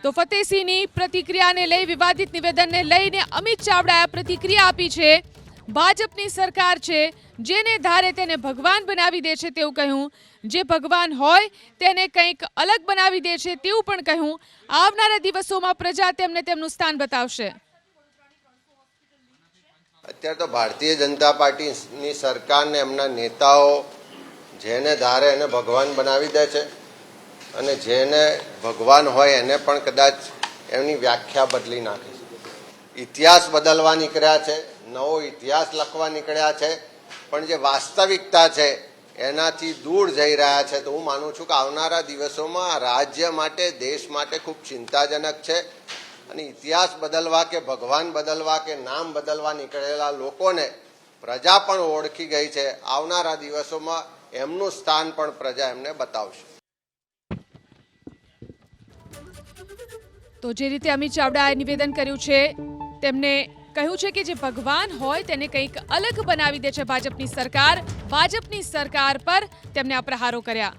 તો ફતેહસિંહની પ્રતિક્રિયાને લઈ વિવાદિત નિવેદનને લઈને અમિત ચાવડાએ પ્રતિક્રિયા આપી છે। ભાજપની સરકાર છે જેને ધારે તેને ભગવાન બનાવી દે છે તેવું કહ્યું, જે ભગવાન હોય તેને કંઈક અલગ બનાવી દે છે તેવું પણ કહ્યું। આવનારા દિવસોમાં પ્રજા તેમને તેમનું સ્થાન બતાવશે। અત્યારે તો ભારતીય જનતા પાર્ટીની સરકારને એમના નેતાઓ જેને ધારે એને ભગવાન બનાવી દે છે અને જેને ભગવાન હોય એને પણ કદાચ એમની વ્યાખ્યા બદલી નાખે છે। ઇતિહાસ બદલવા નીકળ્યા છે, નવો ઇતિહાસ લખવા નીકળ્યા છે, પણ જે વાસ્તવિકતા છે એનાથી દૂર જઈ રહ્યા છે। તો હું માનું છું કે આવનારા દિવસોમાં રાજ્ય માટે, દેશ માટે ખૂબ ચિંતાજનક છે અને ઇતિહાસ બદલવા કે ભગવાન બદલવા કે નામ બદલવા નીકળેલા લોકોને પ્રજા પણ ઓળખી ગઈ છે। આવનારા દિવસોમાં એમનું સ્થાન પણ પ્રજા એમને બતાવશે। તો જે રીતે અમિત ચાવડાએ નિવેદન કર્યું છે, તેમને કહ્યું છે કે જે ભગવાન હોય તેને કંઈક અલગ બનાવી દે છે ભાજપની સરકાર। ભાજપની સરકાર પર તેમને આ પ્રહારો કર્યા।